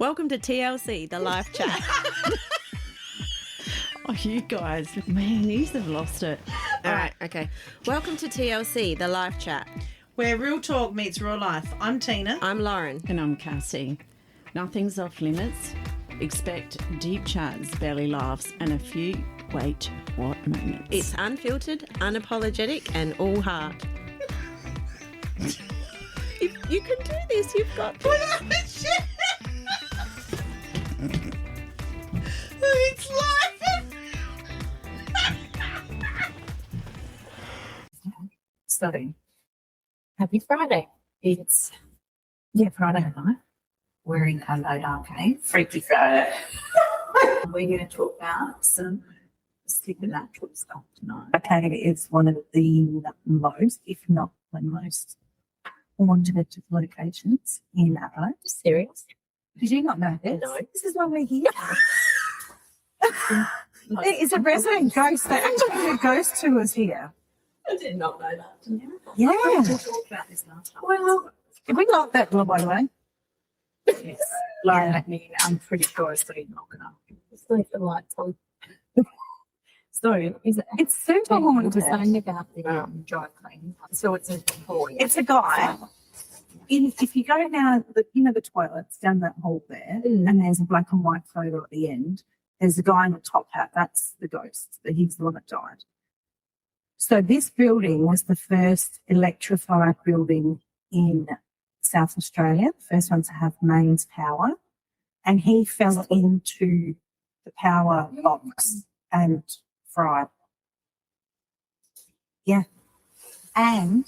Welcome to TLC The Life Chat. Oh, you guys, man, yous have lost it. All right, okay. Welcome to TLC The Life Chat. Where real talk meets real life. I'm Tina. I'm Lauren. And I'm Cassie. Nothing's off limits. Expect deep chats, belly laughs, and a few wait, what moments. It's unfiltered, unapologetic, and all heart. If you can do this, you've got this. It's live. So, happy Friday. It's, Friday night. We're in Adelaide Arcade. Freaky Friday. We're going to talk about some supernatural stuff tonight. Arcade is one of the most, if not the most, haunted locations in Adelaide. Serious? Did you not know this? No. This is why we're here. There is a resident ghost. They actually do ghost tours here. I did not know that. Yeah. We talked about this last time. Well, we like that one, by the way. Yes. Lauren, I mean, I'm pretty sure it's not going to. Just leave the lights on. So, it's super haunted. We're saying about the dry cleaning. So it's a boy. It's a guy. If you go down, the toilets down that hall there, and there's a black and white photo at the end, there's a guy in the top hat. That's the ghost. He's the one that died. So this building was the first electrified building in South Australia, the first one to have mains power. And he fell into the power box and fried. Yeah. And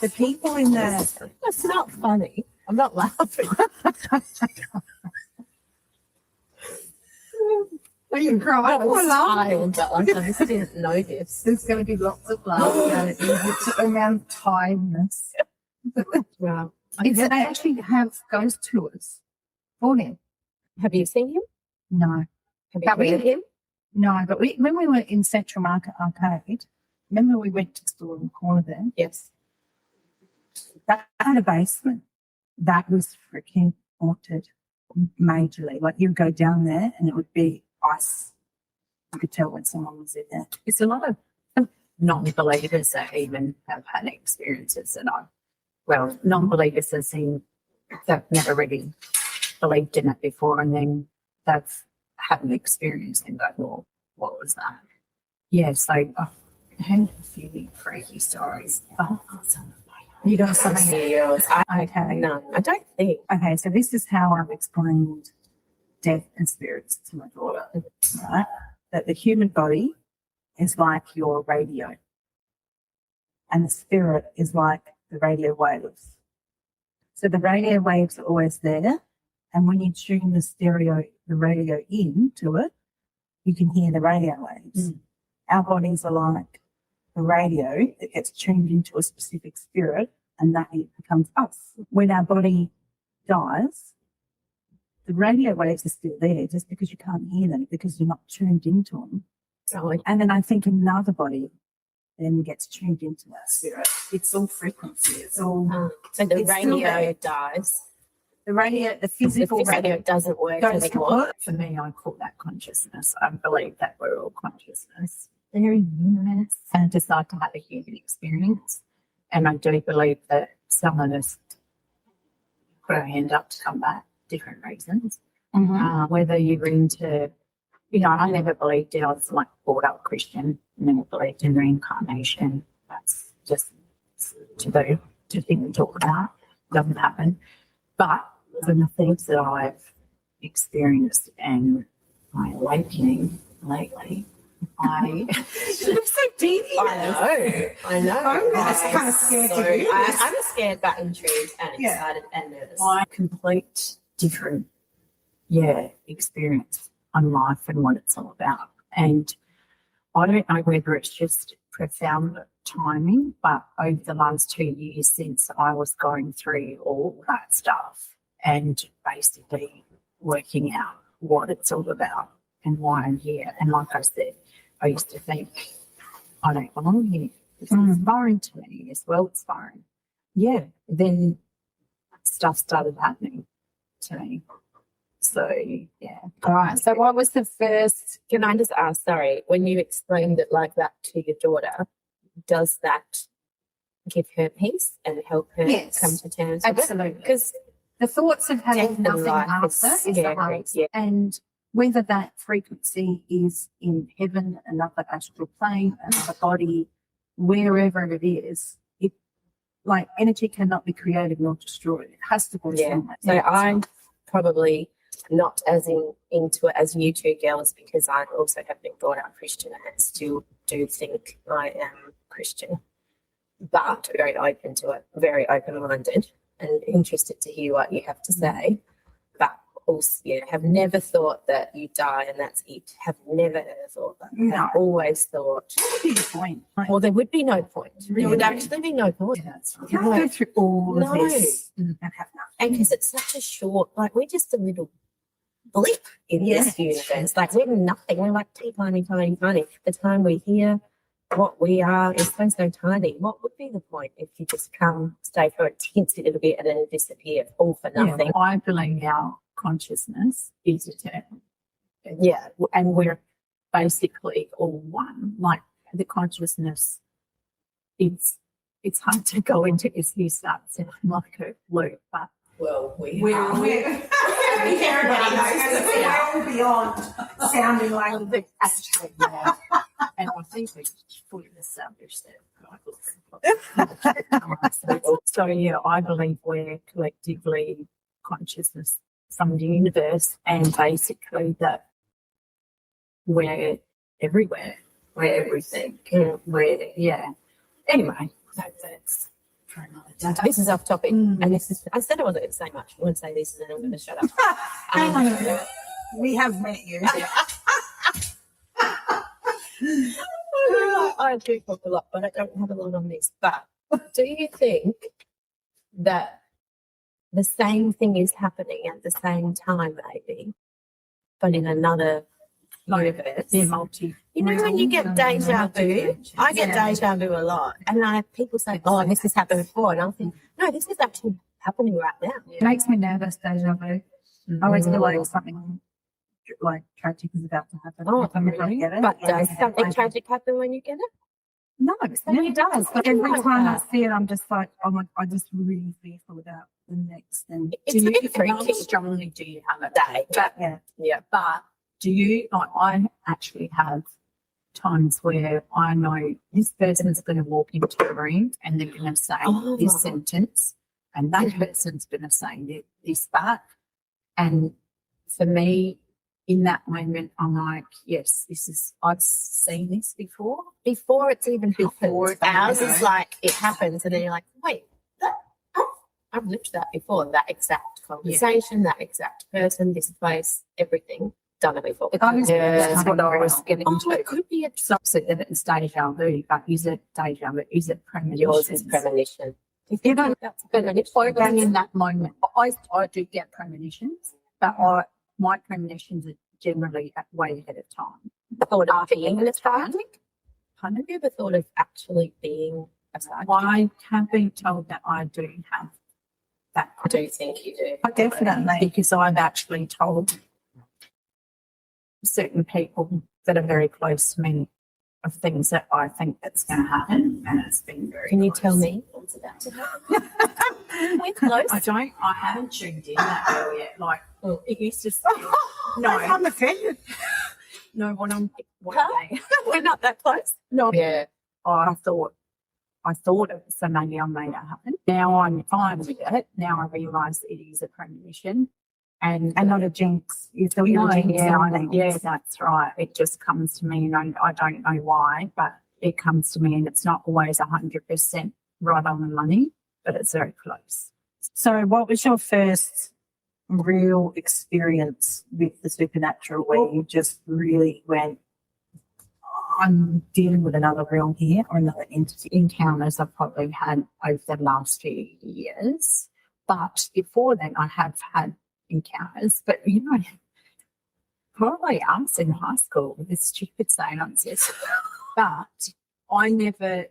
the people in the... That's not funny. I'm not laughing. Are you crying? I was smiling, but I just didn't know this. There's going to be lots of laughter around tiredness. Wow. They actually have ghost tours for him. Have you seen him? No. Have you heard him? No, but when we were in Central Market Arcade, remember we went to the store in the corner there? Yes. That had a basement. That was freaking haunted majorly. Like you'd go down there and it would be ice. You could tell when someone was in there. It's a lot of non-believers that even have had experiences that non-believers have seen, they've never really believed in it before, and then they've had an experience and go, well, what was that? Yeah, so I've heard a few freaky stories. You got something? Okay. No, I don't think. Okay, so this is how I've explained death and spirits to my daughter, right? That the human body is like your radio, and the spirit is like the radio waves. So the radio waves are always there, and when you tune the radio in to it, you can hear the radio waves. Our bodies are like the radio that gets tuned into a specific spirit, and that becomes us. When our body dies, the radio waves are still there just because you can't hear them because you're not tuned into them. Right. And then I think another body then gets tuned into that spirit. It's all frequency. It's all... So the radio dies. The physical radio doesn't work goes anymore. kaput. For me, I call that consciousness. I believe that we're all consciousness. Very numerous. And decide to have a human experience. And I do believe that some of us put our hand up to come back, different reasons. Whether you're into, I never believed it. I was like brought up Christian, never believed in reincarnation. That's just to think and talk about. Doesn't happen. But from the things that I've experienced and my awakening lately, I'm so deep. I know. I'm kind of scared to do this. I'm scared but intrigued and excited and nervous. My complete different, experience on life and what it's all about. And I don't know whether it's just profound timing, but over the last 2 years since I was going through all that stuff and basically working out what it's all about and why I'm here. And like I said, I used to think, I don't belong here. It's inspiring to me as well. It's inspiring. Yeah. Then stuff started happening to me. So, yeah. All right. So what was the first, can I just ask, sorry, when you explained it like that to your daughter, does that give her peace and help her Yes, come to terms with it? absolutely. Because The thoughts of having death in nothing life is after is the scary, hardest. yeah. And whether that frequency is in heaven, another astral plane, another body, wherever it is, like energy cannot be created nor destroyed. It has to be Yeah. somewhere. So I'm probably not as into it as you two girls, because I also have been brought up Christian and still do think I am Christian, but very open to it, very open-minded and interested to hear what you have to say. But also, yeah, have never thought that you die and that's it. Have never ever thought that. No. Have always thought, What would be the point? well, there would be no point. There would actually be no point. Yeah, that's right. You can't go through all of No. this and have nothing. And because it's such a short, like we're just a little blip in Yeah. this universe. Like we're nothing. We're like tiny, tiny, tiny. The time we're here, what we are is so tiny. What would be the point if you just come, stay for a teensy little bit and then disappear all for nothing? Yeah, I believe our consciousness is eternal. Yeah. And we're basically all one. Like the consciousness, it's hard to go into this. You start sounding like a loop, but Well, We're all beyond sounding like actually, yeah. And I think we fully established that. So yeah, I believe we're collectively consciousness from the universe, and basically that we're everywhere. We're everything. We're, yeah. Anyway, that's for another day. this is off topic. And this is, I said I wasn't going to say much. I'm going to say this and then I'm going to shut up. we have met you. I do talk a lot, but I don't have a lot on this. But do you think that the same thing is happening at the same time, maybe, but in another universe? They're multi. You know, when you get deja vu, I get deja vu a lot, and people say, "Oh, this has happened before," and I think, "No, this is actually happening right now." It makes me nervous, deja vu. I always feel like something like tragic is about to happen. Oh, if I'm not really? get it. But Yeah. does something tragic happen when you get it? No, it never does. But every like time I that. see it, I'm just like, I just really fearful about the next thing. It's a bit How freaky. strongly do you have it? Day. But Yeah. But do you, like, I actually have times where I know this person's going to walk into a room and they're going to say this sentence, and that person's going to say this back. And for me, in that moment, I'm like, yes, I've seen this before. Before it's even Before happened. it Ours happens. is like, it happens, and then you're like, wait, I've lived that before. That exact conversation, that exact person, this place, everything. Done it before. That's what I was getting Oh, to. it could be a It's opposite that it's deja vu, but is it deja vu? Is it premonition? yours is premonition. You know, That's Bang in that moment. I do get premonitions, but my premonitions are generally way ahead of time. thought of After being the a psychic. Pardon? Have you ever thought of actually being a psychic? I have been told that I do have that. I do think you do. Definitely. Because I've actually told certain people that are very close to me of things that I think that's going to happen, and it's been very. Can you close. tell me what's about to happen? We're close. I haven't tuned in that well yet. Like, it used to say, no, I'm offended. no, what Huh? We're not that close. no, Yeah. I thought it, so maybe I made it happen. Now I'm fine with it. Now I realise it is a premonition. And not a jinx. You thought you were jinxing. yeah, that's right. It just comes to me, and I don't know why, but it comes to me, and it's not always 100% right on the money, but it's very close. So what was your first real experience with the supernatural where you just really went, I'm dealing with another realm here or another entity? Encounters I've probably had over the last few years, but before then I have had encounters, but probably us in high school with the stupid seances. But I never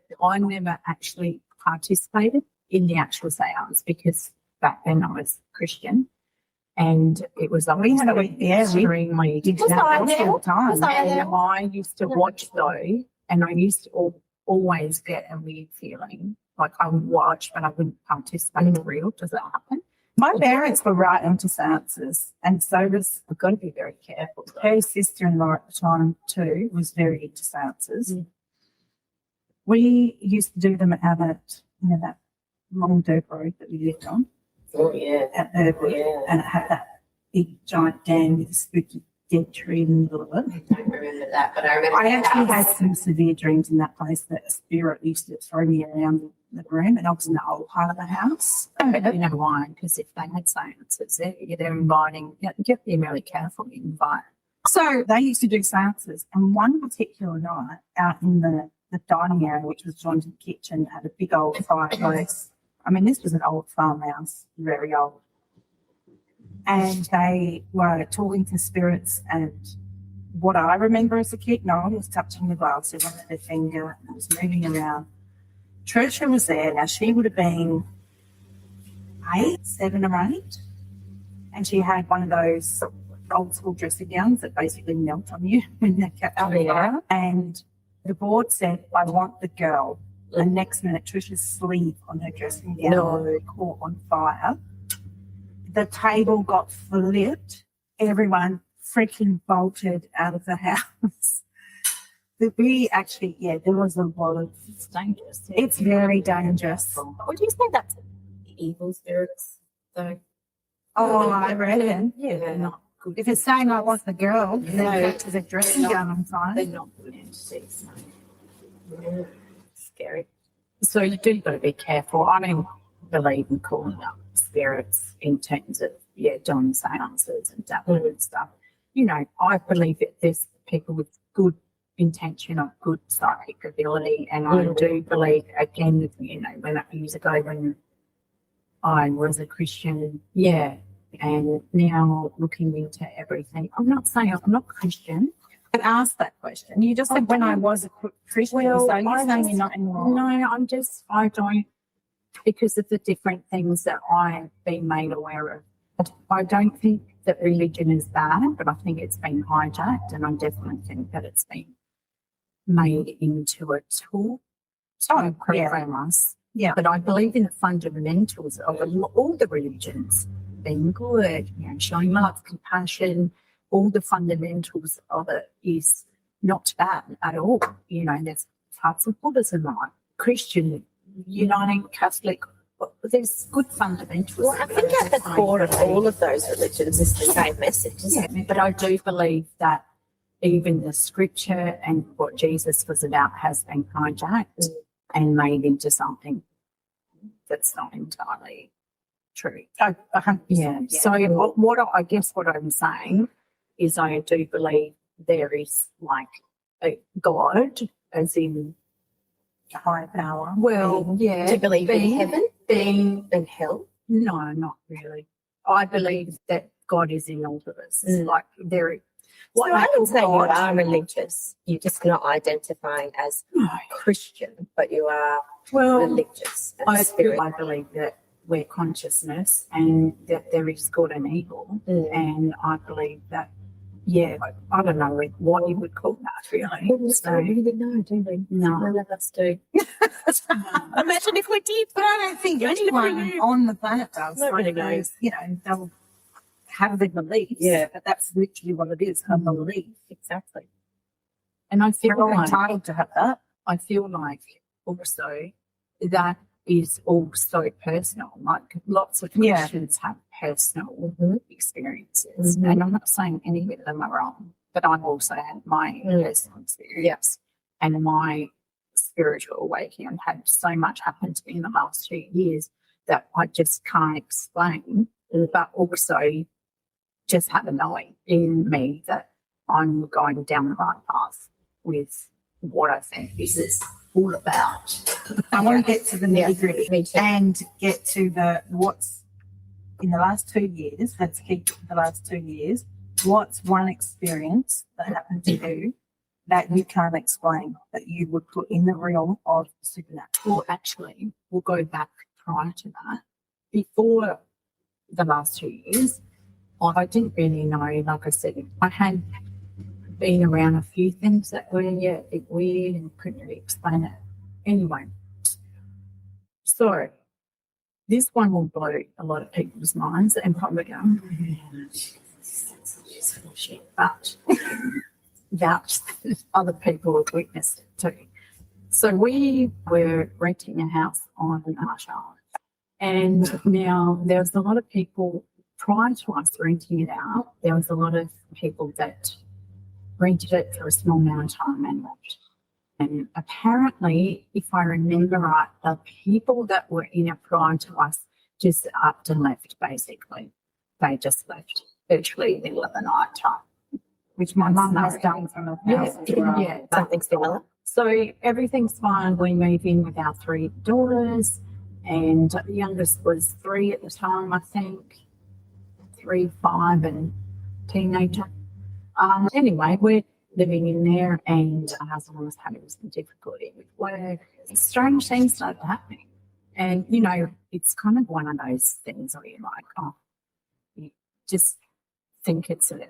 actually participated in the actual seance because back then I was Christian. And it was We had extremely did Was that I all there? the time. Was I there? And I used to watch those, and I used to always get a weird feeling. Like I would watch, but I wouldn't participate in real. Does that happen? My parents were right into seances, and so was I've got to be very careful. her sister-in-law at the time too, was very into seances. Mm. We used to do them out at, that long dirt road that we lived on Oh, yeah. at Burwood, Yeah. and it had that big giant dam with a spooky dead tree in the middle of it. I don't remember that, but I remember I the actually house. had some severe dreams in that place that a spirit used to throw me around the room, and I was in the old part of the house. But you know why? Because if they had seances, they're inviting. You have to be really careful. You invite. So they used to do seances, and one particular night out in the dining area, which was joined to the kitchen, had a big old fireplace. I mean, this was an old farmhouse, very old. And they were talking to spirits, and what I remember as a kid, no one was touching the glass, they wanted their finger, and it was moving around. Trisha was there. Now, she would have been 7 or 8, and she had one of those old school dressing gowns that basically melt on you when they catch on fire. And the board said, I want the girl. The next minute, Trisha's sleeve on her dressing gown caught on fire. The table got flipped. Everyone freaking bolted out of the house. We actually, there was a lot of. It's dangerous. It's very dangerous. Would you say that's evil spirits, though? Oh, I reckon. Yeah, they're not good. If it's saying I want the girl, No. then there's a dressing gown on They're fire. not good entities. No. Yeah. Scary. So you do got to be careful. I don't believe in calling up spirits in terms of doing seances and dabbling and stuff. I believe that there's people with good intention or good psychic ability, and I do believe again, when years ago when I was a Christian, and now looking into everything. I'm not saying I'm not Christian. I asked that question. You just said when I was a Christian, Well, so you're I saying just- you're not anymore. No, I don't, because of the different things that I've been made aware of. I don't think that religion is bad, but I think it's been hijacked, and I definitely think that it's been made into a tool to program us. Yeah. But I believe in the fundamentals of all the religions, being good, showing love, compassion, all the fundamentals of it is not bad at all. There's parts of Buddhism, like Christian, Uniting, Catholic, there's good fundamentals. Well, I think at the core of all of those religions is the same message. Isn't it? But I do believe that even the scripture and what Jesus was about has been hijacked and made into something that's not entirely true. Yeah. So I guess what I'm saying is I do believe there is like a God, as in High power. well, Do you believe in heaven and hell? No, not really. I believe that God is in all of us. Mm. Like there. So I would say you God- are religious. You're just not identifying as No. Christian, but you are Well, religious. and I spirit. believe that we're consciousness and that there is good and evil. Mm. And I believe that, I don't know what you would call that really. We So, don't even know, do we? no. None of us do. Imagine if we did, but I don't think anyone on the planet does. Nobody Like, knows. They'll have their beliefs. Yeah. But that's literally what it is, a belief. Exactly. And I feel We're all like entitled to have that. I feel like also that is also personal. Like lots of Yeah. Christians have personal Mhm. experiences, Mhm. and I'm not saying any of them are wrong, but I've also had my personal experience and my spiritual awakening. I've had so much happen to me in the last 2 years that I just can't explain, but also just have a knowing in me that I'm going down the right path with what I think this is all about. I want to get to the nitty gritty Me too. and get to what's in the last 2 years. Let's keep the last 2 years. What's one experience that happened to you that you can't explain, that you would put in the realm of supernatural? Well, actually, we'll go back prior to that. Before the last 2 years, I didn't really know. Like I said, I had been around a few things that were a bit weird and couldn't really explain it. Anyway, so this one will blow a lot of people's minds and probably go, but that other people have witnessed it too. So we were renting a house on Marshall, and now there's a lot of people prior to us renting it out. There was a lot of people that rented it for a small amount of time and left. And apparently, if I remember right, the people that were in it prior to us just upped and left, basically. They just left, virtually in the middle of the night time. Which my mum has done from a house. Yeah, Something similar. so everything's fine. We move in with our 3 daughters, and the youngest was 3 at the time, I think. 3, 5, and teenager. Anyway, we're living in there, and our husband was having some difficulty with work. Strange things started happening. And, you know, it's kind of one of those things where you're like, oh, you just think it's an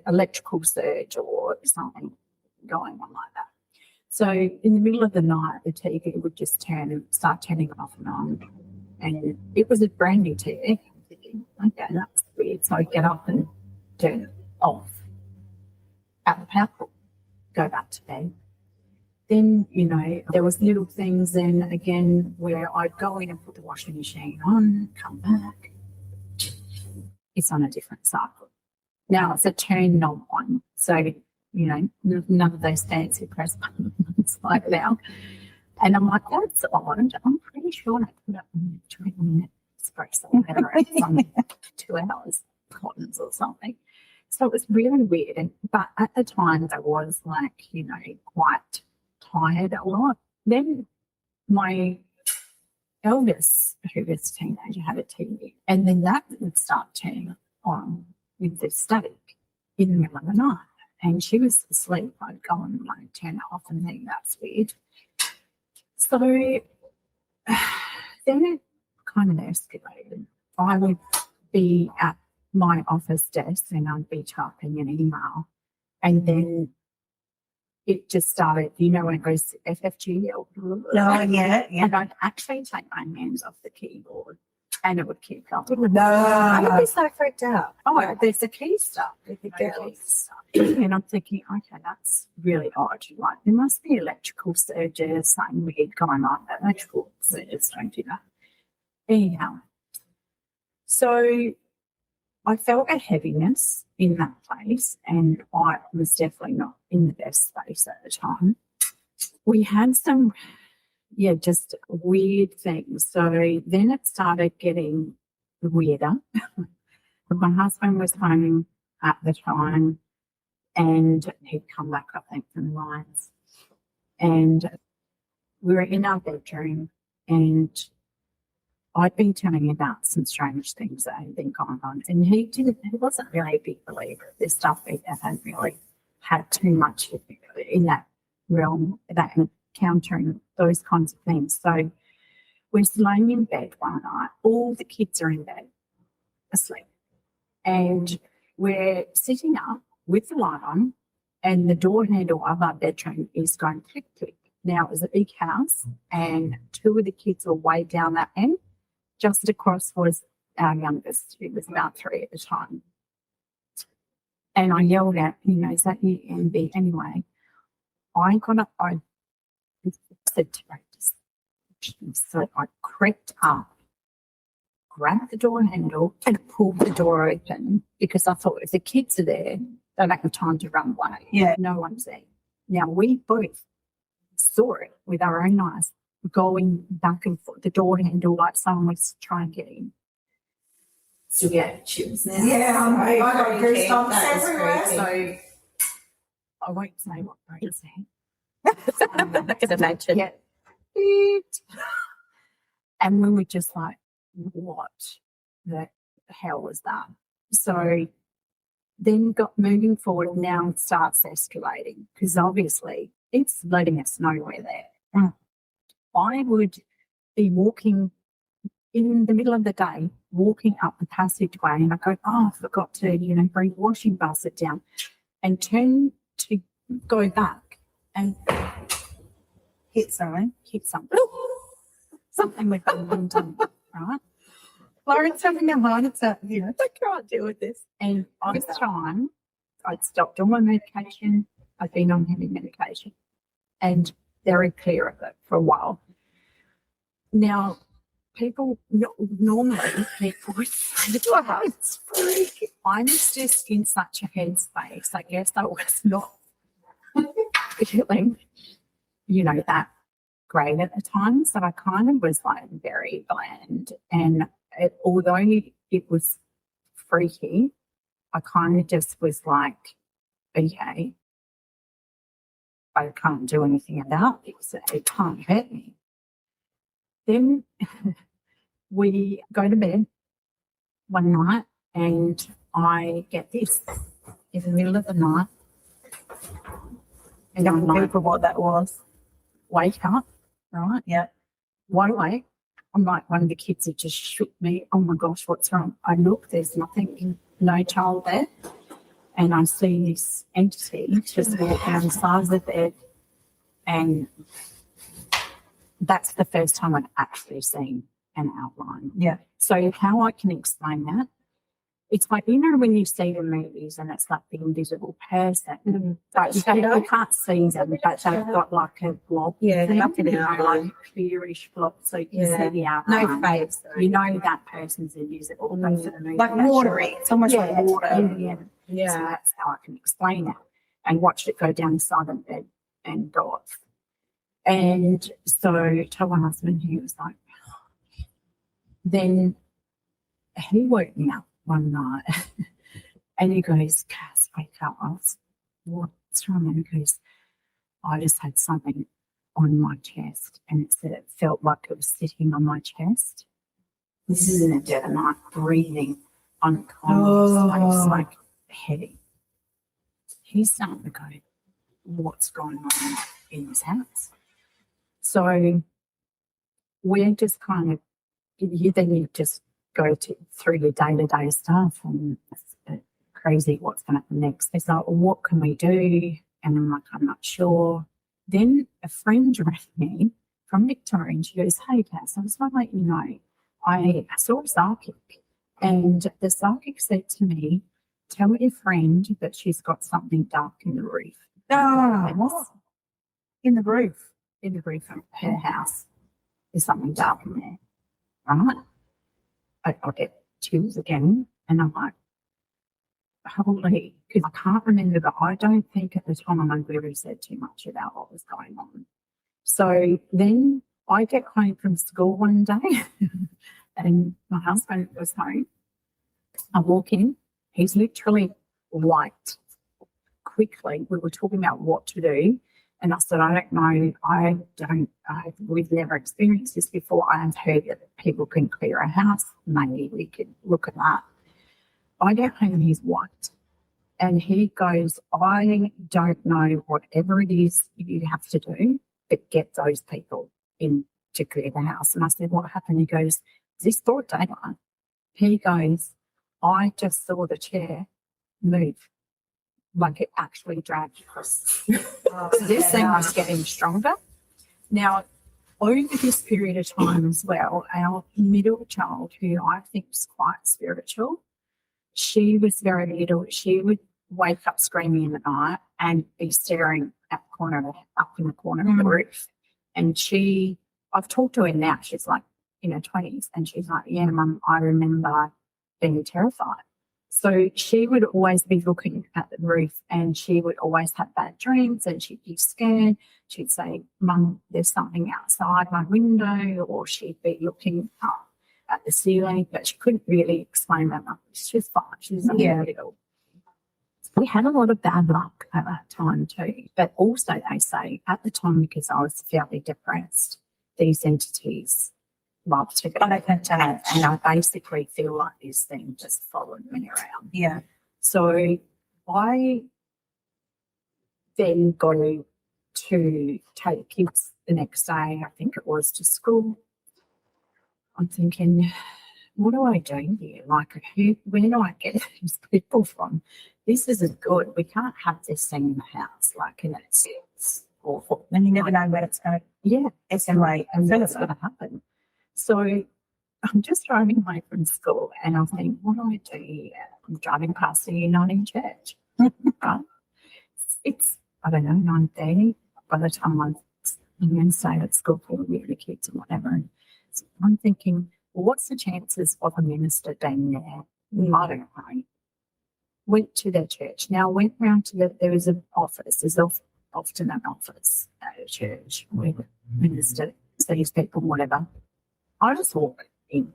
electrical surge or something going on like that. So in the middle of the night, the TV would just start turning off and on. And it was a brand new TV. I'm thinking, okay, that's weird. So I get up and turn it off at the power cord, go back to bed. Then, you know, there was little things then again where I'd go in and put the washing machine on, come back. It's on a different cycle. Now it's a turn knob one. So, you know, none of those fancy press buttons like now. And I'm like, that's odd. I'm pretty sure I put it on 20-minute espresso or it's on 2 hours buttons or something. So it was really weird. But at the time I was like, you know, quite tired a lot. Then my eldest, who was a teenager, had a TV, and then that would start turning on with the static in the middle of the night. And she was asleep. I'd go and like turn it off and think that's weird. So then it kind of escalated. I would be at my office desk and I'd be typing an email, and then it just started, you know, when it goes FFG. Oh, yeah. And I'd actually take my hands off the keyboard and it would keep going. No. I'd be so freaked out. Oh, there's the key stuff. There's the key stuff. And I'm thinking, okay, that's really odd. Like, there must be electrical surges, something weird going on. Electrical surges don't do that. Anyhow, so I felt a heaviness in that place, and I was definitely not in the best space at the time. We had some, just weird things. So then it started getting weirder. My husband was home at the time, and he'd come back, I think, from Lions. And we were in our bedroom, and I'd been telling him about some strange things that had been going on. And he wasn't really a big believer of this stuff. He hadn't really had too much in that realm, that encountering those kinds of things. So we're laying in bed one night. All the kids are in bed, asleep. And we're sitting up with the light on, and the door handle of our bedroom is going click, click. Now, it was a big house, and 2 of the kids were way down that end. Just across was our youngest, who was about 3 at the time. And I yelled out, is that you, MB? Anyway, I got up, I said to her, so I crept up, grabbed the door handle and pulled the door open, because I thought if the kids are there, they don't have time to run away. Yeah. No one's there. Now, we both saw it with our own eyes, going back and forth, the door handle like someone was trying to get in. So she was there. Yeah, I got goosebumps That is everywhere. creepy. So I won't say what Brady said. I can imagine. Yeah. And we were just like, what the hell was that? So then got moving forward, and now it starts escalating, because obviously it's letting us know we're there. I would be walking in the middle of the day walking up the passageway and I go, oh, I forgot to, bring washing basket down, and turn to go back and Hit something. hit something. Something with that window, right? Lauren's having a heart attack here. I can't deal with this. And on this time, I'd stopped all my medication. I'd been on heavy medication and very clear of it for a while. Now, normally people would say, oh, it's freaky. I was just in such a headspace. I guess I was not feeling, that great at the time. So I kind of was like very bland. And although it was freaky, I kind of just was like, okay, I can't do anything about this. It can't hurt me. Then we go to bed one night and I get this in the middle of the night. And I'm like, For what that was. wake up, right? Yeah. Wide awake. I'm like, one of the kids had just shook me. Oh my gosh, what's wrong? I look, there's nothing, no child there. And I see this entity just walk down the side of the bed. And that's the first time I've actually seen an outline. Yeah. So how I can explain that, it's like, when you see the movies and it's like the invisible person, but you can't see them, but they've got like a blob. Yeah, thing, like an outline. like a clearish blob, so you can Yeah. see the outline. No face. You know that person's invisible. But for the movie, Like that's watery. It's almost like yeah, water. yeah. So Yeah. that's how I can explain it. And watched it go down the side of the bed and go off. And so told my husband, he was like, then he woke me up one night and he goes, Cass, wake up. I was, what's wrong? And he goes, I just had something on my chest and it felt like it was sitting on my chest. This is in the dead of night, breathing unconscious. I was like heavy. He's starting to go, what's going on in this house? So we're just kind of, you just go through your day-to-day stuff and it's a bit crazy what's going to happen next. It's like, well, what can we do? And I'm like, I'm not sure. Then a friend rang me from Victoria and she goes, hey, Cass, I just want to let you know, I saw a psychic and the psychic said to me, tell your friend that she's got something dark in the roof. Oh, what? In the roof. In the roof of her house. There's something dark in there. Right? I get chills again and I'm like, holy, because I can't remember, but I don't think at the time I really said too much about what was going on. So then I get home from school one day and my husband was home. I walk in, he's literally white. Quickly, we were talking about what to do. And I said, I don't know, we've never experienced this before. I have heard that people can clear a house. Maybe we could look at that. I get home and he's white. And he goes, I don't know whatever it is you have to do, but get those people in to clear the house. And I said, what happened? He goes, is this broad daylight? He goes, I just saw the chair move. Like it actually dragged across. So this thing was getting stronger. Now, over this period of time as well, our middle child, who I think was quite spiritual, she was very little. She would wake up screaming in the night and be staring up in the corner of the roof. And I've talked to her now, she's like in her 20s, and she's like, yeah, Mum, I remember being terrified. So she would always be looking at the roof and she would always have bad dreams and she'd be scared. She'd say, Mum, there's something outside my window, or she'd be looking up at the ceiling, but she couldn't really explain that much. She's fine. She's not ill. We had a lot of bad luck at that time too. But also they say at the time, because I was fairly depressed, these entities love to go. And I basically feel like this thing just followed me around. Yeah. So I then go to take kids the next day, I think it was, to school. I'm thinking, what do I do here? Like, where do I get these people from? This isn't good. We can't have this thing in the house. Like, and it's awful. And you never know when it's going to escalate and what's going to happen. So I'm just driving home from school and I think, what do I do here? I'm driving past the Uniting Church. Right? It's, I don't know, 9:30 by the time I'm going to say at school for the kids and whatever. And so I'm thinking, well, what's the chances of a minister being there? I don't know. Went to their church. Now, went round to there was an office. There's often an office at a church where the minister sees people, whatever. I just walked in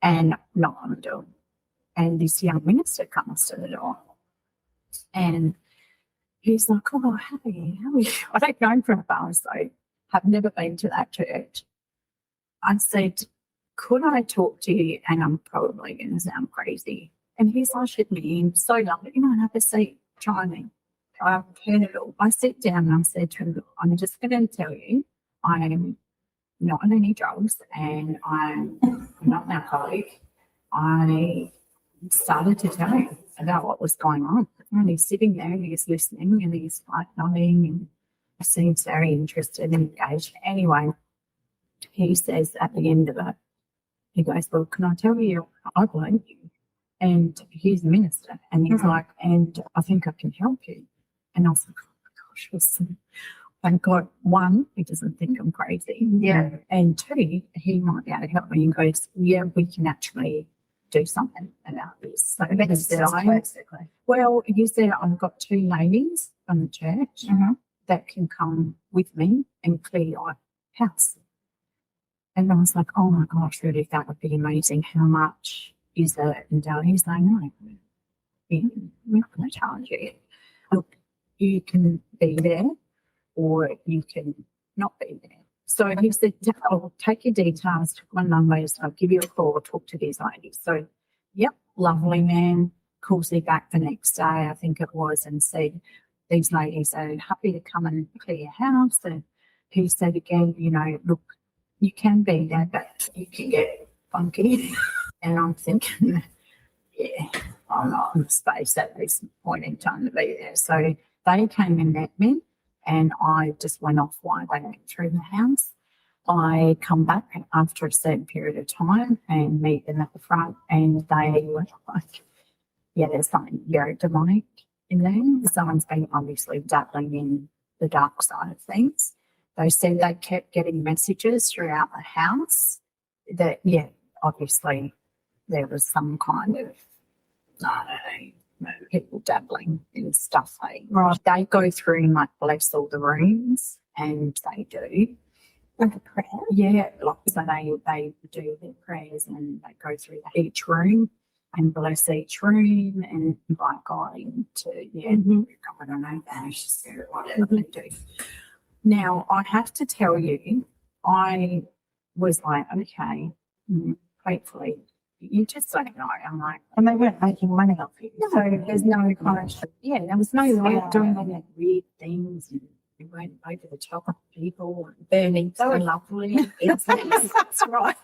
and knock on the door. And this young minister comes to the door. And he's like, oh, hey, how are you? I don't know him from afar, so I've never been to that church. I said, could I talk to you? And I'm probably going to sound crazy. And he's ushered me in, so lovely. Have a seat, try me. I've heard it all. I sat down and I said to him, I'm just going to tell you, I am not on any drugs and I'm not an alcoholic. I started to tell him about what was going on. And he's sitting there and he's listening and he's like nodding and he seems very interested and engaged. Anyway, he says at the end of it, he goes, well, can I tell you, I believe you. And he's a minister. And he's like, and I think I can help you. And I was like, oh my gosh, listen. Thank God, one, he doesn't think I'm crazy. Yeah. And two, he might be able to help me and goes, yeah, we can actually do something about this. So basically. Well, he said, I've got 2 ladies from the church that can come with me and clear your house. And I was like, oh my gosh, really, that would be amazing. How much is it? And he's like, no, we're not going to charge you. Look, you can be there or you can not be there. So he said, I'll take your details, took my numbers, I'll give you a call, talk to these ladies. So, yep, lovely man, calls me back the next day, I think it was, and said, these ladies are happy to come and clear your house. And he said again, look, you can be there, but you can get funky. And I'm thinking, yeah, I'm not in space at this point in time to be there. So they came and met me, and I just went off while they went through the house. I come back after a certain period of time and meet them at the front, and they were like, yeah, there's something very demonic in there. Someone's been obviously dabbling in the dark side of things. They said they kept getting messages throughout the house that, yeah, obviously there was some kind of, I don't know, people dabbling in stuff. They go through and like bless all the rooms, and they do. Like a prayer? Yeah, so they do their prayers and they go through each room and bless each room and invite God into, I don't know, banish the spirit, whatever they do. Now, I have to tell you, I was like, okay, hopefully, you just don't know. I'm like, And they weren't making money off you. no, so there's no kind of, there was no way doing any weird things. And we went over the top of people and burning so lovely. That's right.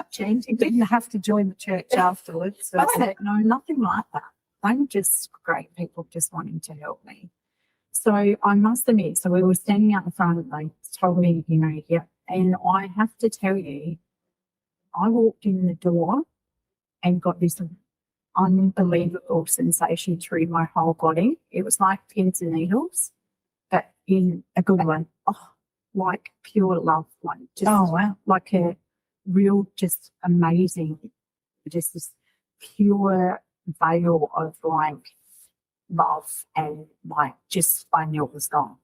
Changing. Didn't have to join the church afterwards. So. No, nothing like that. They were just great people just wanting to help me. So I must admit, so we were standing out the front, they told me, yep. And I have to tell you, I walked in the door and got this unbelievable sensation through my whole body. It was like pins and needles, but in a good way. Oh, like pure love, like just like a real, just amazing, just this pure veil of like love and like just I knew it was gone.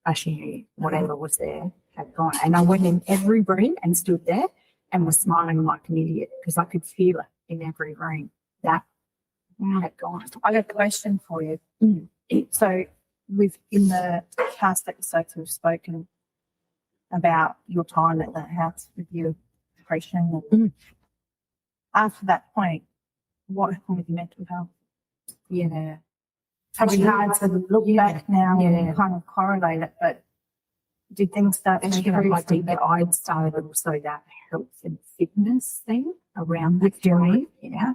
Actually knew whatever was there had gone. And I went in every room and stood there and was smiling like an idiot because I could feel it in every room that had gone. I got a question for you. So in the past episodes we've spoken about your time at the house with your depression. After that point, what happened with your mental health? Yeah. It's hard to look back now and kind of correlate it, but did things start to improve? I started also that health and fitness thing. around that time. Yeah.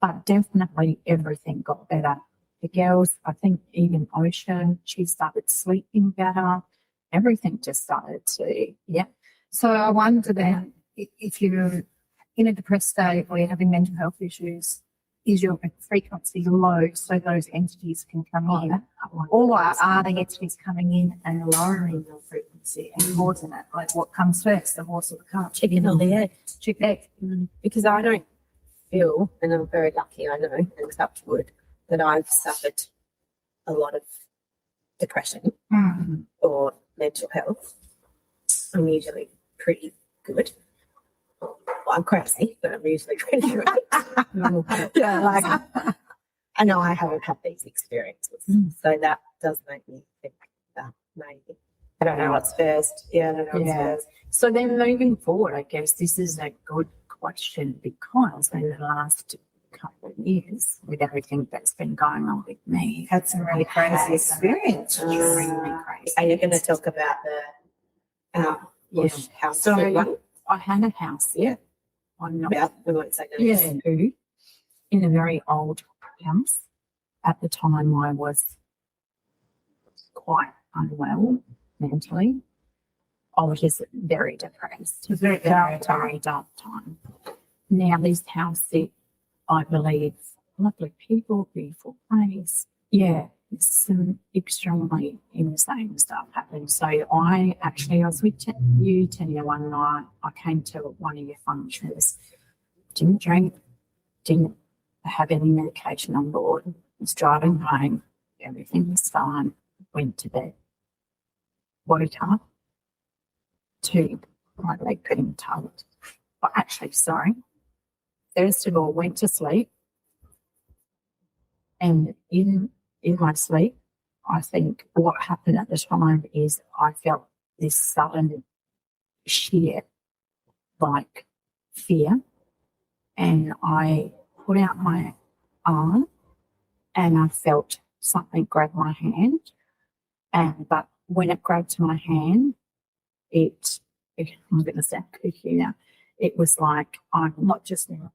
But definitely everything got better. The girls, I think even Ocean, she started sleeping better. Everything just started to, yeah. So I wonder then if you're in a depressed state or you're having mental health issues, is your frequency low so those entities can come in? Or are the entities coming in and lowering your frequency and causing it? Like what comes first, the horse or the cart? Chicken or the egg. Chicken egg. Because I don't feel, and I'm very lucky, I know, and touch wood, that I've suffered a lot of depression or mental health. I'm usually pretty good. Well, I'm crazy, but I'm usually pretty good. Yeah, like I know I haven't had these experiences, so that does make me think that maybe I don't know what's first. Yeah, I don't know what's first. So then moving forward, I guess this is a good question because in the last couple of years, with everything that's been going on with me, Had some really crazy experience. really crazy. Are you going to talk about the bush house? So one? I had a house, I'm not About we won't say names. who in a very old house. At the time, I was quite unwell mentally. I was just very depressed. It was very dark time. Now this house, I believe, lovely people, beautiful place. Yeah, some extremely insane stuff happened. So I was with you, Tanya, one night. I came to one of your functions. Didn't drink, didn't have any medication on board. Was driving home. Everything was fine. Went to bed. Woke up to my leg getting tugged. Well, actually, sorry. First of all, went to sleep. And in my sleep, I think what happened at the time is I felt this sudden sheer, like, fear. And I put out my arm and I felt something grab my hand. But when it grabbed my hand, I'm going to sound kooky now. It was like, I'm not just now.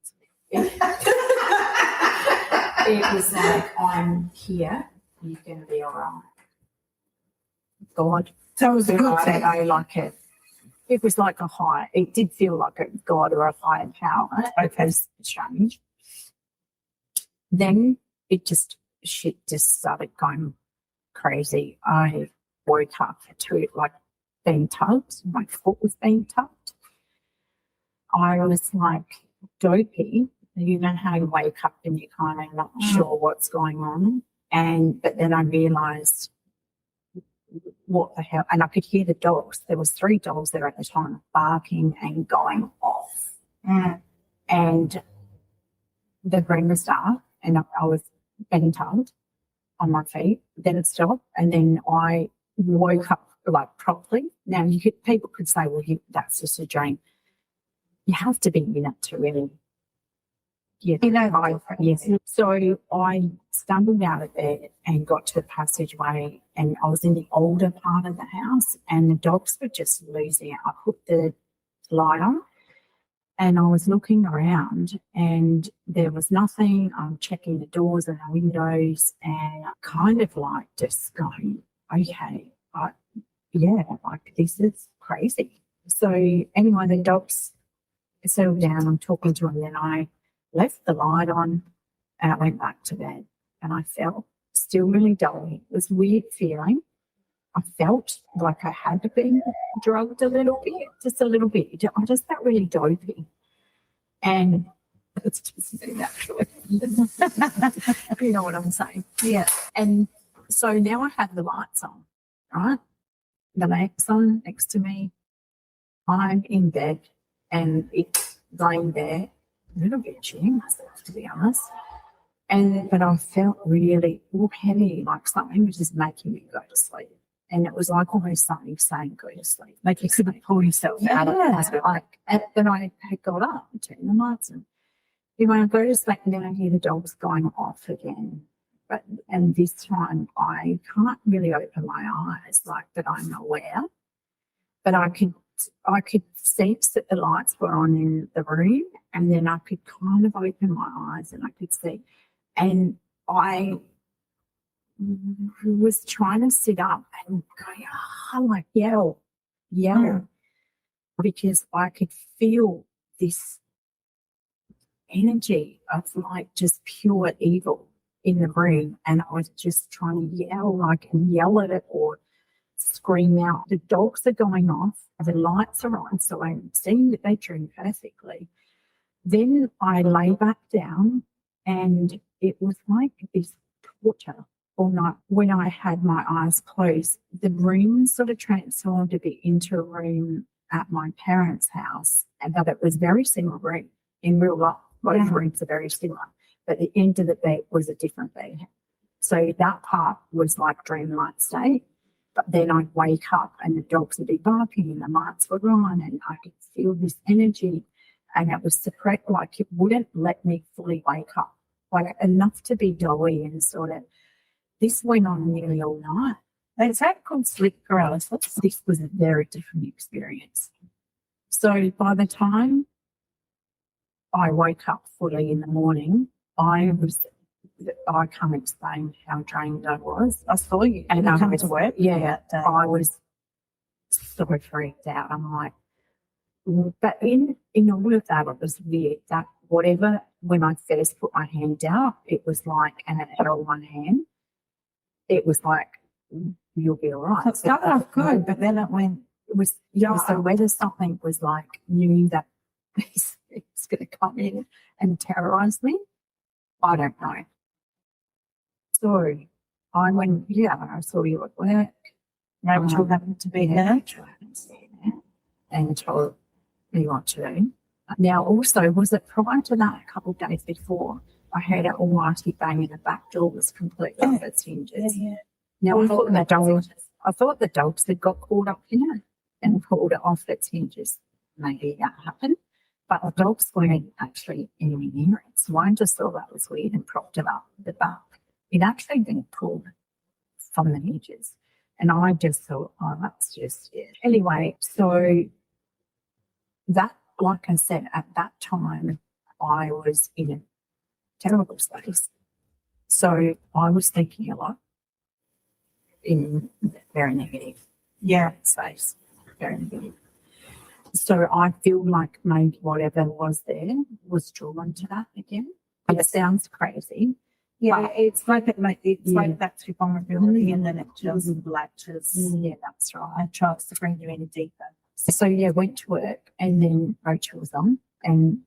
It was like, I'm here. You're going to be all right. God. So it was a good thing. It was like a high. It did feel like a God or a higher power. Okay, strange. Then shit just started going crazy. I woke up to it like being tugged. My foot was being tugged. I was like dopey. You know how you wake up and you're kind of not sure what's going on. But then I realised what the hell, and I could hear the dogs. There was 3 dogs there at the time barking and going off. And the brain was dark and I was being tugged on my feet. Then it stopped and then I woke up like properly. Now people could say, well, that's just a dream. You have to be in it to really yes. So I stumbled out of bed and got to the passageway and I was in the older part of the house and the dogs were just losing it. I put the light on and I was looking around and there was nothing. I'm checking the doors and the windows and kind of like just going, okay, like this is crazy. So anyway, the dogs settled down. I'm talking to them. Then I left the light on and I went back to bed and I felt still really dully. It was a weird feeling. I felt like I had been drugged a little bit, just a little bit. I just felt really dopey. And it's just naturally. You know what I'm saying? Yeah. And so now I have the lights on, right? The lamp's on next to me. I'm in bed and it's laying there. A little bit shitting myself, to be honest. But I felt really heavy, like something was just making me go to sleep. And it was like almost something saying go to sleep. Like you couldn't pull yourself out of it. Then I had got up and turned the lights on. When I go to sleep, and then I hear the dogs going off again. And this time I can't really open my eyes, but I'm aware. But I could I could sense that the lights were on in the room, and then I could kind of open my eyes and I could see. And I was trying to sit up and go, like yell, because I could feel this energy of like just pure evil in the room, and I was just trying to yell at it or scream out. The dogs are going off, the lights are on, so I'm seeing the bedroom perfectly. Then I lay back down, and it was like this torture all night. When I had my eyes closed, the room sort of transformed a bit into a room at my parents' house, and but it was very similar room in real life. Both rooms are very similar, but the end of the bed was a different bed. So that part was like dreamlike state. But then I'd wake up and the dogs would be barking and the lights were on, and I could feel this energy, and it was suppressed, like it wouldn't let me fully wake up, like enough to be dolly and sort of. This went on nearly all night. Is that called sleep paralysis? This was a very different experience. So by the time I woke up fully in the morning, I can't explain how drained I was. I saw you. And I I come was, to work. yeah, I was so freaked out. I'm like, but in all of that, it was weird that whatever, when I first put my hand out, it was like, and it held one hand, it was like, you'll be all right. It started off good, but then it went. It was, so whether something was like, knew that it's going to come in and terrorize me, I don't know. So I went, I saw you at work. Rachel happened to be there. And told me what to do. Now, also, was it prior to that, a couple of days before, I heard an almighty bang and the back door was completely off its hinges. Now, I thought the dogs had got caught up in it and pulled it off its hinges. Maybe that happened. But the dogs weren't actually anywhere near it. So I just thought that was weird and propped it up the back. It actually been pulled from the hinges. And I just thought, oh, that's just it. Anyway, so that, like I said, at that time, I was in a terrible space. So I was thinking a lot in very negative space, very negative. So I feel like maybe whatever was there was drawn to that again. It sounds crazy. Yeah, it's like that's your vulnerability, and then it just latches. Yeah, that's right. And tries to bring you in deeper. So went to work, and then Rachel was on, and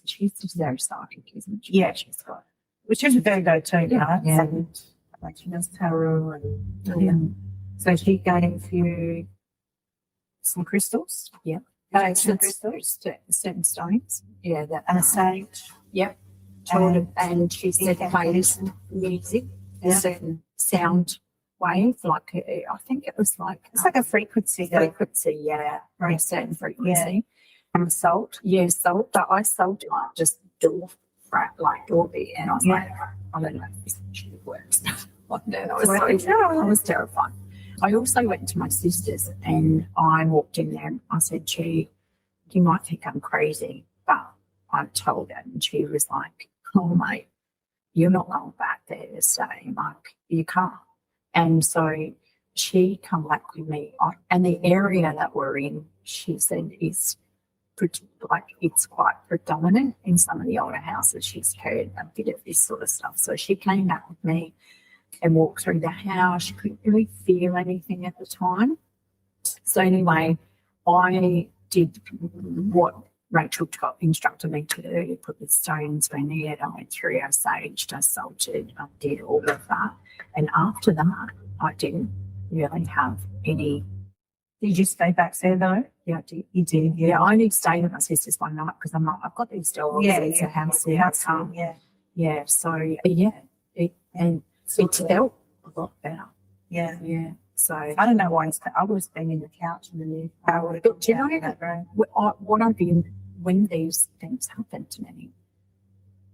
she's just very psychic, isn't she? Yeah, she's got, which is a very go too, right? Yeah. And like she knows tarot, and so she gave you some crystals. Yeah. Some crystals, certain stones. Yeah, that and a sage. Yep. And she said play some music, a certain sound wave, like I think it was like It's like a frequency. a certain frequency. And salt, salt. But I sold it like just door beat, and I was like, I don't know if this actually works. I was terrified. I also went to my sister's, and I walked in there and I said, gee, you might think I'm crazy, but I told her, and she was like, oh, mate, you're not going back there to stay. Like, you can't. And so she come back with me. And the area that we're in, she said, is it's quite predominant in some of the older houses. She's heard a bit of this sort of stuff. So she came back with me and walked through the house. She couldn't really feel anything at the time. So anyway, I did what Rachel instructed me to do, put the stones in it. I went through, I saged, I salted, I did all of that. And after that, I didn't really have any. Did you stay back there though? Yeah, I did. You did, Yeah, I only stayed at my sister's one night because I'm like, I've got these dogs. It's a house there. I can't. Yeah. So it felt a lot better. Yeah. So I don't know why I was banging the couch and then you would have do you know that room. what I've been when these things happen to me?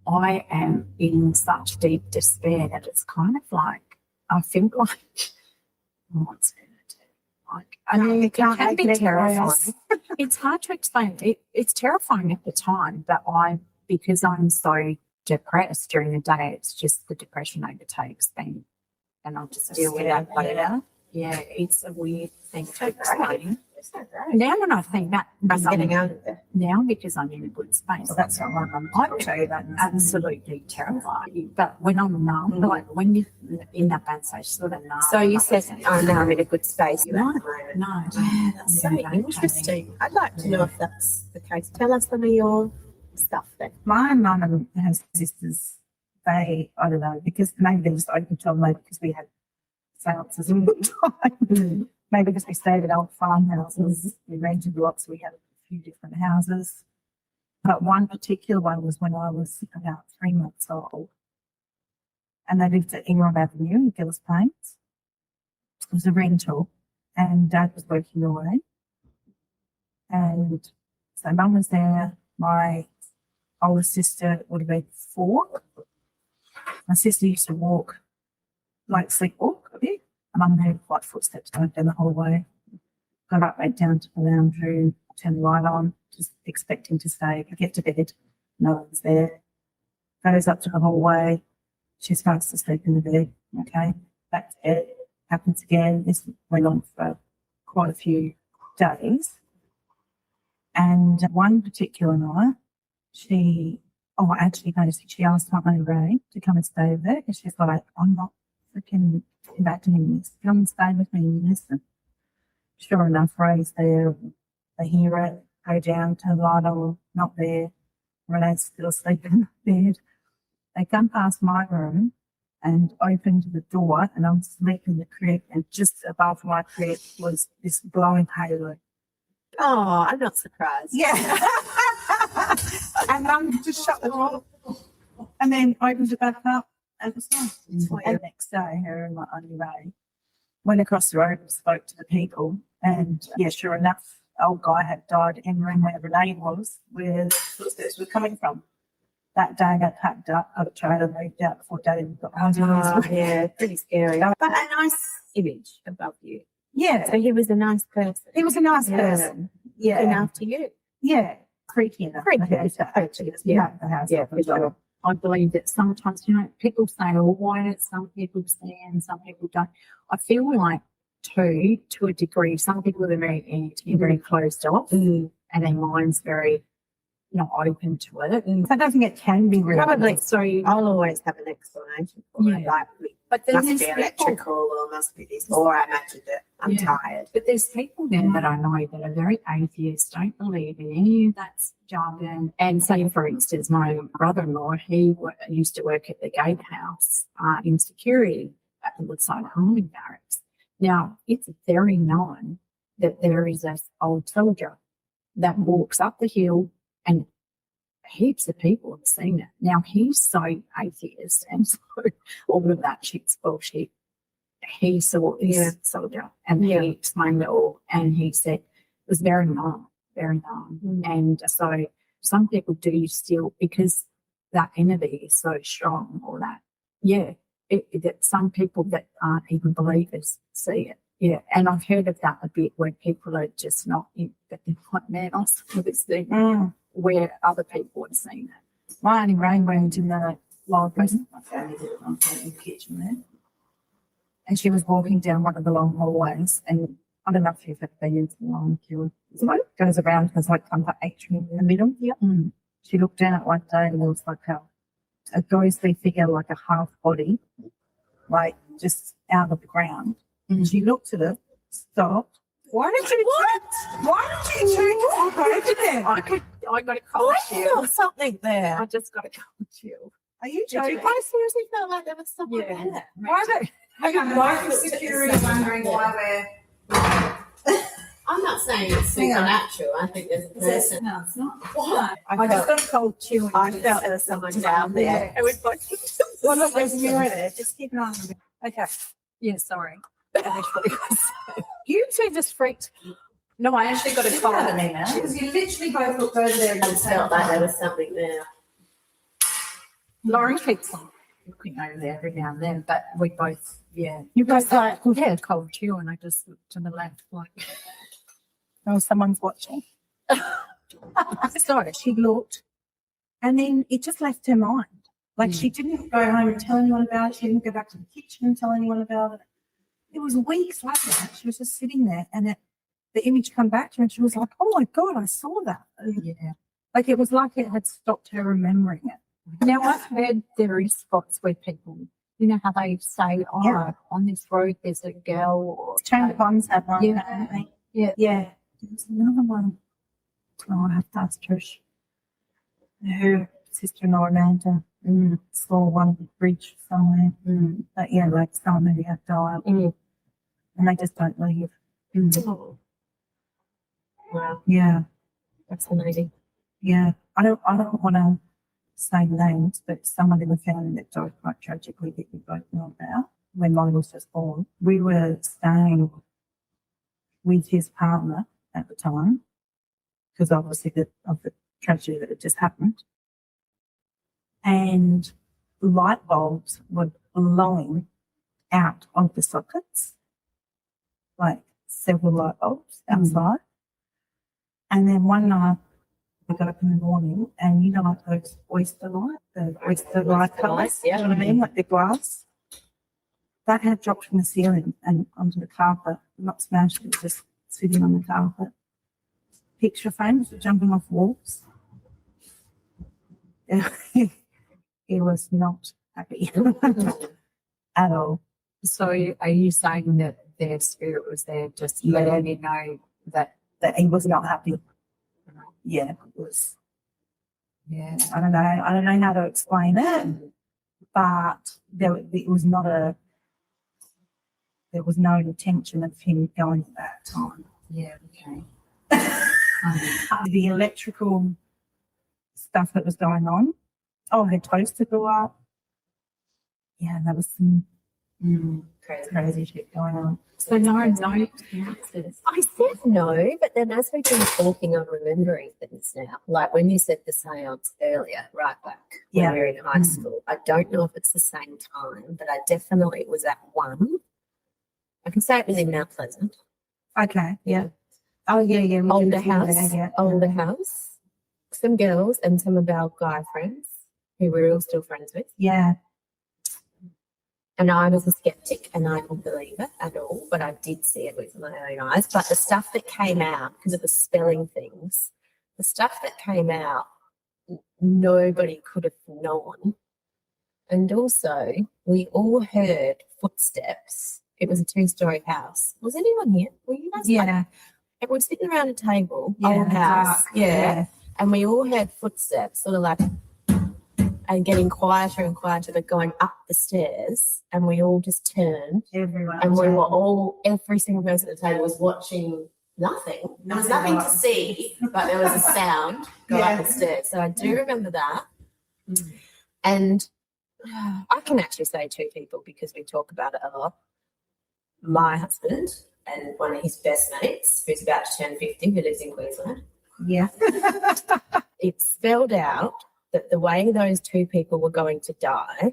I am in such deep despair that it's kind of like I feel like what's going to do? Like I mean, You it can't can make be it any terrifying. worse. It's hard to explain. It's terrifying at the time, but because I'm so depressed during the day, it's just the depression overtakes me, and I'll just deal with that later. Yeah, it's a weird thing to explain. It's so great. Now when I think back, I'm getting out of it. now because I'm in a good space, Well, that's not my mum I'm too. That's absolutely terrified. But when I'm numb, like when you're in that bad stage, sort of numb. So you said, oh, now I'm in a good space. No, at the moment. no. Yeah, that's so Yeah, interesting. I'd like to know if that's the case. Tell us some of your stuff then. My mum and her sisters, I don't know, because maybe they just open to them, maybe because we had seances all the time. Maybe because we stayed at old farmhouses, we rented lots, we had a few different houses. But one particular one was when I was about 3 months old. And they lived at Ingram Avenue in Gillis Plains. It was a rental, and Dad was working away. And so Mum was there, my older sister would have been 4. My sister used to walk, like sleepwalk a bit. Mum heard like footsteps going down the hallway. Got up, went down to the lounge room, turned the light on, just expecting to stay. I get to bed, no one's there. Goes up to the hallway. She's fast asleep in the bed. Okay, back to bed. Happens again. This went on for quite a few days. And one particular night, she asked my Auntie Ray to come and stay with her. And she's like, I'm not freaking imagining this. Come and stay with me and listen. Sure enough, Ray's there. They hear it, go down, turn the light on, not there. Renee's still asleep in the bed. They come past my room and opened the door, and I'm asleep in the crib, and just above my crib was this glowing halo. Oh, I'm not surprised. Yeah. And Mum just shut the door and then opened it back up and it was fine. And the next day, her and my Auntie Ray went across the road and spoke to the people. And yeah, sure enough, old guy had died in the room where Renee was, where the footsteps were coming from. That day, I got packed up, other trailer moved out before Daddy got home. Oh, yeah, pretty scary. But a nice image above you. Yeah, So he was a nice person. he was a nice Yeah. person. Yeah, Enough to you. yeah, creaky enough. Creaky, I have to actually, yeah. the house. Yeah, up for as well. sure. I believe that sometimes, people say, well, why do some people see and some people don't? I feel like, too, to a degree, some people are very empty, very closed off, and their mind's very not open to it. So I don't think it can be real. Probably. So I'll always have an explanation for it. Yeah. Like, But then must there's be people, electrical or must be this. Or I imagined it. I'm Yeah. tired. but there's people there that I know that are very atheist, don't believe in any of that jargon. And say, for instance, my brother-in-law, he used to work at the gatehouse in security at the Woodside Army Barracks. Now, it's very known that there is an old soldier that walks up the hill, and heaps of people have seen it. Now, he's so atheist, and so all of that shit's bullshit. He saw this soldier, and he explained it all, and he said it was very known, very known. And so some people do still, because that energy is so strong, or that, that some people that aren't even believers see it. Yeah, and I've heard of that a bit, where people are just not in, but they're like, man, I saw this thing, where other people have seen it. My Auntie Ray went in the long person, my family did it on in the kitchen there. And she was walking down one of the long hallways, and I don't know if you've ever been into the long queue. It's like goes around, there's like kind of atrium in the middle. Yeah. She looked down at one day, and there was like a ghostly figure, like a half body, like just out of the ground. And she looked at it, stopped. Why did you I got a cold I chill. felt something there. I just got a cold chill. Are you Did joking? I seriously felt like there was something there? Why don't Security wondering why I'm not saying it's supernatural. I think there's a person. No, it's not. I just got a cold chill. I felt there was someone down there. It was like, Well, look, there's a mirror there. Just keep an eye on it. Okay. Yeah, sorry. You two just freaked. No, I actually got a cold. Because you literally both looked over there and I just felt like there was something there. Laurie keeps on. looking over there every now and then, but we both, yeah. You guys like, Yeah, cold chill, and I just looked to the left like, oh, someone's watching. sorry. She looked, and then it just left her mind. Like she didn't go home and tell anyone about it. She didn't go back to the kitchen and tell anyone about it. It was weeks later. She was just sitting there, and the image come back to her, and she was like, "Oh my god, I saw that." And, Yeah. like it was like it had stopped her remembering it. Now, I've heard there is spots where people, you know how they say, oh, Yeah. on this road there's a girl. Or, Chamber Ponds had one. Yeah. Haven't they? Yeah. Yeah. There was another one. Oh, I have to ask Trish. Her sister-in-law Amanda saw one on the bridge somewhere. But yeah, like somebody had died. And they just don't leave. Oh. Wow, Yeah. fascinating. Yeah. I don't want to say names, but someone in the family that died quite tragically that we both know about when Molly was just born. We were staying with his partner at the time because obviously of the tragedy that had just happened. And light bulbs were blowing out of the sockets, like several light bulbs outside. And then one night we got up in the morning and you know like those oyster light, the oyster light colours, yeah. you know what I mean, like the glass. That had dropped from the ceiling and onto the carpet, not smashed, it was just sitting on the carpet. Picture frames were jumping off walls. He was not happy at all. So are you saying that their spirit was there just letting you know that, That he was not happy. Yeah, it was. yeah. I don't know how to explain it, but there was no intention of him going at that time. Yeah, okay. The electrical stuff that was going on. Oh, her toaster blew up. Yeah, there was some crazy shit going on. So no experiences. I said no, but then as we've been talking, I'm remembering things now. Like when you said the seance earlier, right back when we were in high school. I don't know if it's the same time, but I definitely was at one. I can say it was in Mount Pleasant. Okay, yeah. Oh, yeah. we Older did see house, that, yeah. older house. Some girls and some of our guy friends who we're all still friends with. Yeah, And I was a skeptic and I didn't believe it at all, but I did see it with my own eyes. But the stuff that came out, because it was spelling things, the stuff that came out, nobody could have known. And also, we all heard footsteps. It was a 2-story house. Was anyone here? Were you guys? yeah. It was sitting around a table, Yeah, old house. dark, Yeah. And we all heard footsteps, sort of like, and getting quieter and quieter, but going up the stairs. And we all just turned. Everyone. And we were all, every single person at the table was watching nothing. There was nothing to see, but there was a sound go up the stairs. So I do remember that. And I can actually say 2 people because we talk about it a lot. My husband and one of his best mates, who's about to turn 50, who lives in Queensland. Yeah. It spelled out that the way those 2 people were going to die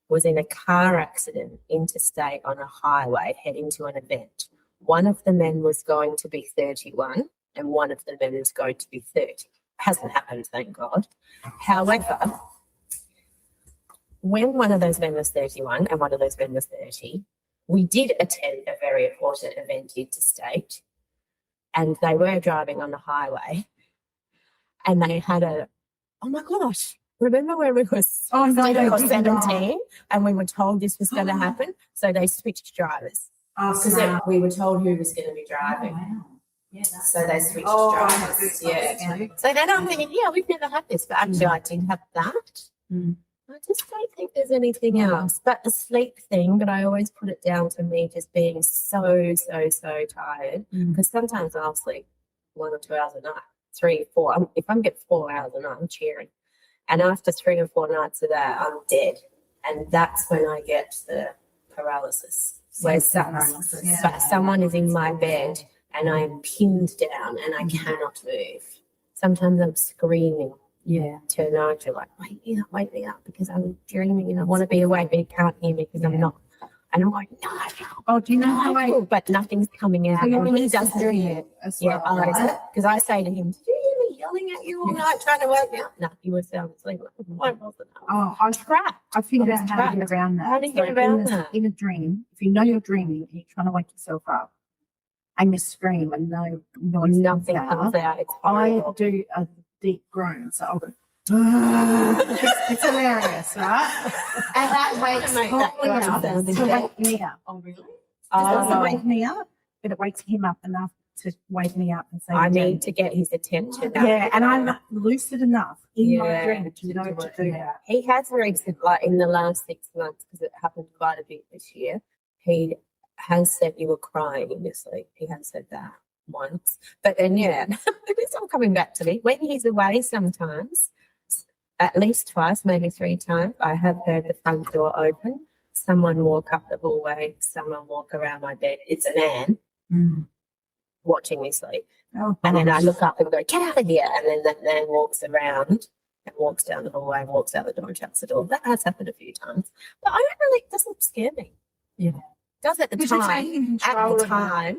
was in a car accident interstate on a highway heading to an event. One of the men was going to be 31 and one of the men was going to be 30. Hasn't happened, thank God. However, when one of those men was 31 and one of those men was 30, we did attend a very important event interstate, and they were driving on the highway, and they had oh my gosh, remember when we were 16 or 17 and we were told this was going to happen? So they switched drivers because we were told who was going to be driving. Wow. Yeah, so they switched drivers. Yeah. So then I'm thinking, yeah, we've never had this, but actually I did have that. I just don't think there's anything else. But the sleep thing, but I always put it down to me just being so tired. Because sometimes I'll sleep 1 or 2 hours a night, 3, 4. If I get 4 hours a night, I'm cheering. And after 3 or 4 nights of that, I'm dead. And that's when I get the paralysis. Where someone is in my bed and I am pinned down and I cannot move. Sometimes I'm screaming, Yeah. turn on to like, wake me up because I'm dreaming and I want to be awake, but you can't hear me because I'm not. And I'm like, no, Oh, do you know how but nothing's coming out. So And he does hear it. as Yeah, well? because I say to him, did you hear me yelling at you all night trying to wake me up? No, he was sound asleep. Why wasn't I? Oh, I'm Trapped. I figured I was out how to get around that. How do you get So around in that? In a dream, if you know you're dreaming and you're trying to wake yourself up and you scream and no noise Nothing comes comes out. It's I horrible. do a deep groan. So I'll go, it's hilarious, right? And that wakes Make that Holly groan up sound to dead. wake me up. Oh, really? It Oh. doesn't wake me up, but it wakes him up enough to wake me up and say, I need to get his attention. Yeah, and I'm lucid enough in my Yeah, dream to know to do that. He has recently, like in the last 6 months, because it happened quite a bit this year, he has said you were crying in your sleep. He has said that once. But then, yeah, it's all coming back to me. When he's away sometimes, at least twice, maybe 3 times, I have heard the front door open, someone walk up the hallway, someone walk around my bed. It's a man watching me sleep. Oh, And then I look up and go, get out of here. And then that man walks around and walks down the hallway and walks out the door and shuts the door. That has happened a few times. But I don't really, it doesn't scare me. Yeah. It does at the Because you're time. taking At control the of it. time,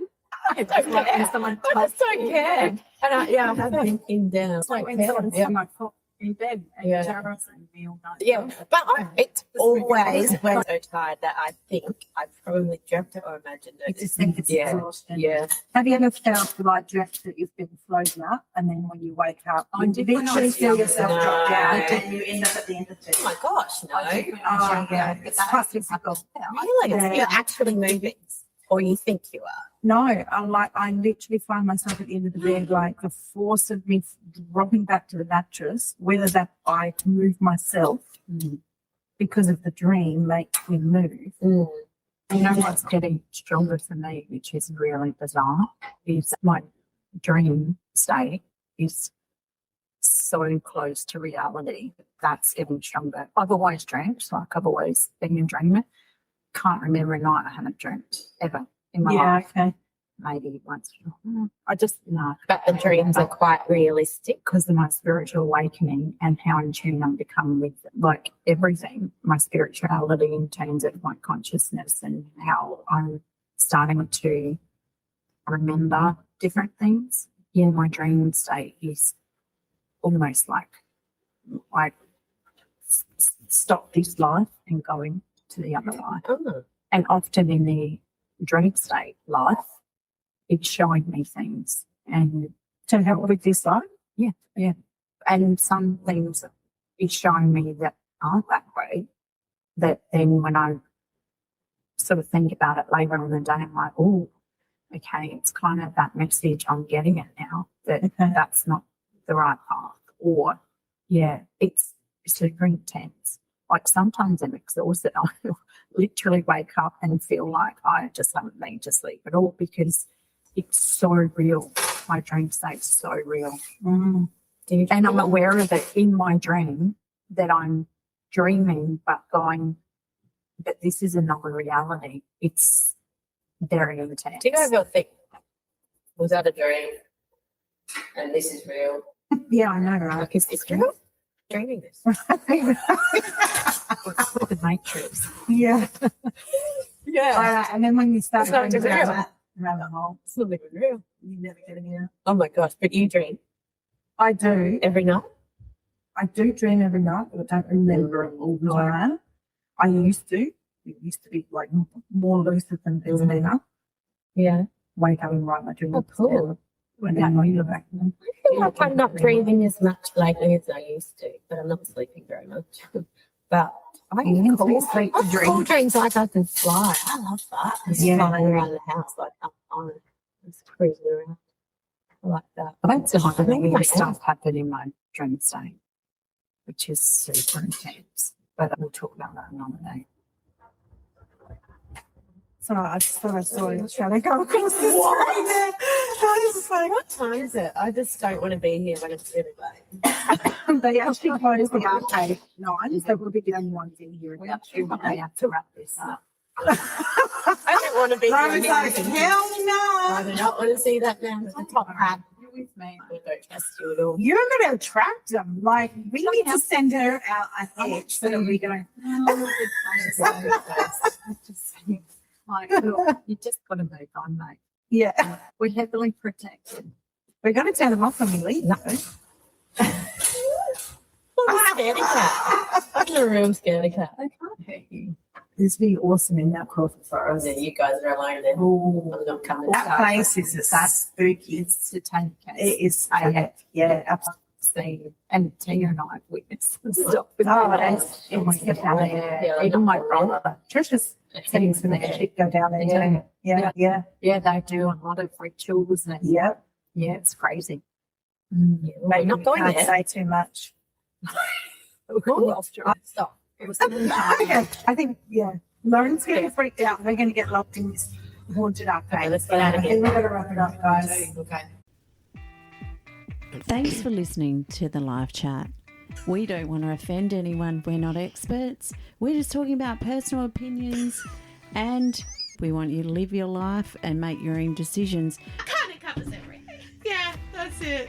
I don't Like when care. someone I just don't care. And I have been pinned down. It's like when Yeah. someone's Yeah. on my foot in bed and Yeah. terrorizing me all night. Yeah, but it's always ridiculous. when I'm so tired that I think I probably dreamt it or imagined it. It's just it's Yeah. exhaustion. Yeah. Have you ever felt like dreamt that you've been floating up and then when you wake up, I you did when I literally was feel younger. yourself No. drop down? And then you end up at the end of it. Oh my gosh, no. Oh, yeah. It's quite difficult. Really? Yeah. You're actually moving or you think you are. No, I literally find myself at the end of the bed, like the force of me dropping back to the mattress, whether that I move myself because of the dream makes me move. You know what's getting stronger for me, which is really bizarre, is my dream state is so close to reality. That's getting stronger. I've always dreamt, like I've always been a dreamer. Can't remember a night I haven't dreamt ever in my life. Okay. Maybe once. I just, no. But the dreams are quite realistic. Because of my spiritual awakening and how in tune I'm becoming with like everything, my spirituality in terms of my consciousness and how I'm starting to remember different things. Yeah, my dream state is almost like stop this life and going to the other life. Oh. And often in the dream state life, it's showing me things and To help with this life? yeah. And some things it's showing me that aren't that way, that then when I sort of think about it later in the day, I'm like, oh, okay, it's kind of that message I'm getting it now, that Okay. that's not the right path. Or, yeah, it's super intense. Like sometimes I'm exhausted. I literally wake up and feel like I just haven't been to sleep at all because it's so real. My dream state's so real. Mm. And I'm aware of it in my dream that I'm dreaming, but this is another reality. It's very intense. Do you ever think, was that a dream? And this is real. Yeah, I know, right? Like, is this real? Dreaming this. The Matrix. Yeah. Yeah. And then when you start It's not going just down real. that rabbit hole, It's not even real. you never get it out. Oh my gosh, but you dream I do. every night? I do dream every night, but I don't remember it all the time. I used to. It used to be like more lucid than it's now. Yeah. Wake up and write my dreams. Oh, cool. When I know you're back. I feel like I'm not dreaming as much lately as I used to, but I'm not sleeping very much. But I You cool. can sleep to I dream. cool dreams like I can fly. I love that. Just Yeah. flying around the house like up on it. Just cruising around. I like that. I don't feel like Oh my weird God. stuff happen in my dream state, which is super intense. But we'll talk about that another day. So I just thought I saw you trying to go across the street. I was like, What time is it? I just don't want to be here when it's really late. they actually closed the arcade at 9, so we'll be the only ones in here. We actually have to wrap this up. I don't want to be I here. was like, hell no. I do not want to see that man with the top hat. with me. I don't trust you at all. You're going to attract them. Like, we need to send her out ahead so that we don't. Like, look, you just got to move on, mate. Yeah. We're heavily protected. We're going to turn them off when we leave. No. Scaredy cat. I'm a real scaredy cat. They can't hurt you. This would be awesome in that corporate forest. Yeah, you guys are alone then. Oh, I'm not coming. that place is just spooky. It's to take It is. Yeah, absolutely. Steve and Tia and I have witnessed some stuff with Oh, that. that's it was Yeah, even my brother. Trisha's settings for the sheep go down there too. Yeah. Yeah, they do a lot of rituals and Yeah. yeah, it's crazy. Maybe not we going can't there. say too much. Stop. It was Okay, I think, Lauren's getting freaked out. We're going to get locked in this haunted arcade. Okay, let's get out of I here. think we've got to wrap it up, guys. okay. Thanks for listening to the live chat. We don't want to offend anyone. We're not experts. We're just talking about personal opinions, and we want you to live your life and make your own decisions. Kind of covers everything. Yeah, that's it.